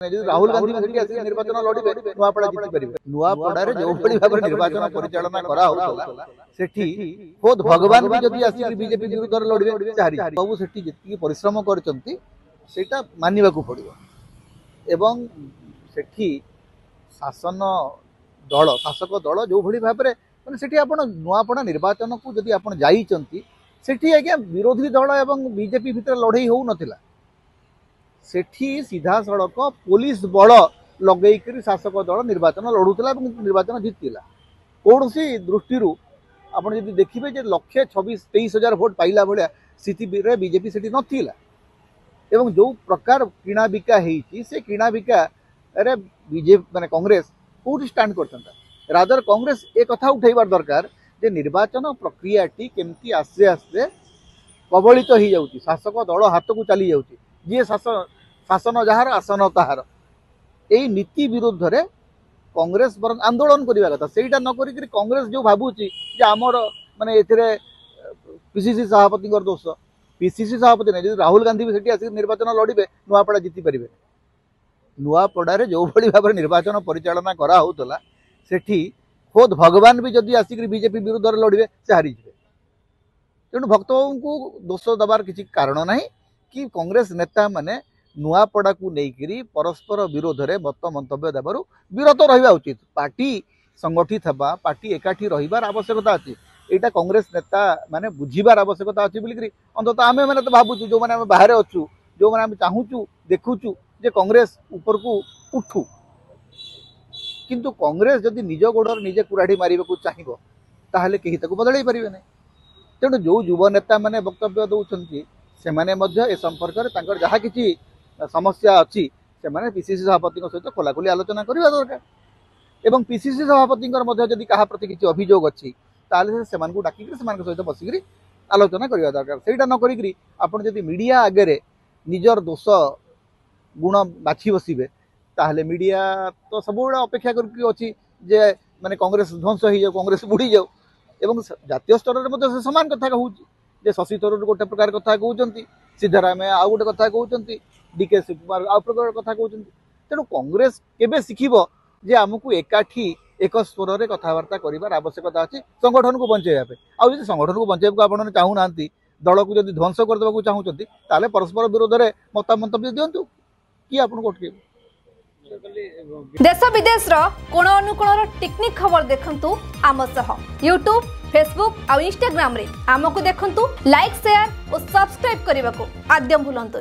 राहुल गांधी निर्वाचन लड़े नुआपड़ा जीति पारे नुआपड़ा जो भाव में निर्वाचन परिचालना कराठी खुद भगवान भी जब आसिक बीजेपी विरुद्ध लड़े बाबू से जी परिश्रम करटा मानवा पड़ो एवं सेठी शासन दल शासक दल जो भाव में मैंने आप नुआपड़ा निर्वाचन को जब आप जाइए आज्ञा विरोधी दल एवं बीजेपी भितर लड़ई हो नाला सेठी सीधा सड़क पुलिस बल लगे शासक दल निर्वाचन लड़ूला निर्वाचन जीतला कौन सी दृष्टि आप देखिए लक्षे 26-23 हजार भोट पाइला भाया स्थिति बीजेपी से नाला एवं जो प्रकार किणा बिका से किणा बिका अरे बीजेपी माने कांग्रेस कौटी स्टाण्ड कर रादर कांग्रेस एक कथा उठेबार दरकार जे निर्वाचन प्रक्रिया केमती आस्ते आस्ते कबलित हो जाउची शासक दल हाथ को चली जाउची जी शासन जार आसन ताहार यही नीति विरुद्ध रे कांग्रेस बर आंदोलन करने कथा से नक कांग्रेस जो भावुची आमर माने पीसीसी सभापति दोष पीसीसी सभापति नहीं राहुल गांधी भी आसिक निर्वाचन लड़े नुआपड़ा जीति पारे नुआपड़ा जो भाव में निर्वाचन परिचालना कराला सेठी खुद भगवान भी जदि आसिक बीजेपी विरुद्ध लड़े से हारीजे तेणु भक्त को दोष दबार किसी कारण ना कि कांग्रेस नेता माने नुआपड़ा को लेकर परस्पर विरोध में मत मंतव्य देवर विरत रहा उचित पार्टी संगठित हवा पार्टी एकाठी रही आवश्यकता अच्छी यहाँ कांग्रेस नेता माने बुझीबार आवश्यकता अच्छी बोलिकी अंततः आम मैंने तो भावुँ जो मैंने बाहर अच्छु जो मैंने आम चाहूँ देखुचु जे कांग्रेस ऊपर को उठू किंतु कांग्रेस जदि निज गोड़र निजे कुराढ़ी मारे चाहिए ताहले कहीं ताको बदल पारे ना तेणु जो युव नेता मैंने वक्तव्य दौरान से मैंने ए संपर्क में जहाँ किसी समस्या अच्छी से मैंने पीसीसी सभापति सहित खोलाखोली आलोचना करवा दरकार एवं पीसीसी सभापति जदि क्या प्रति किसी अभियोग अच्छी से डाक सहित बसिक आलोचना करवा दरकार से नक आप मीडिया आगे निजर दोष गुण बाछी बसवे ताहले मीडिया तो सब अपेक्षा करछि जे माने कांग्रेस ध्वंस हो जाओ कांग्रेस बुड़ी जाओ एवं जातीय स्तर में सामान कथा कहूँ शशि थरूर गोटे प्रकार कथा कहते सिद्धारामैया आउ गोटे कथा कहते डीके शिवकुमार आउ प्रकार कथा कहते तेणु कांग्रेस केबे शिखिबो जे आमको एकाठी एक स्वर में कथबार्ता कर आवश्यकता अच्छी संगठन को बंचाइबा आउ संगठन को बंचाइबा आपने चाहूना दल को जब ध्वंस करदेवा चाहते ताले परस्पर विरोध में मंतव्य दिंतु कि आपको देश विदेश कोण अनुकोण टेक्निक खबर देखंतु आम सह यूट्यूब फेसबुक और इंस्टाग्राम रे आमको देखंतु लाइक शेयर और सब्सक्राइब करने को आद्यम भूलंतु।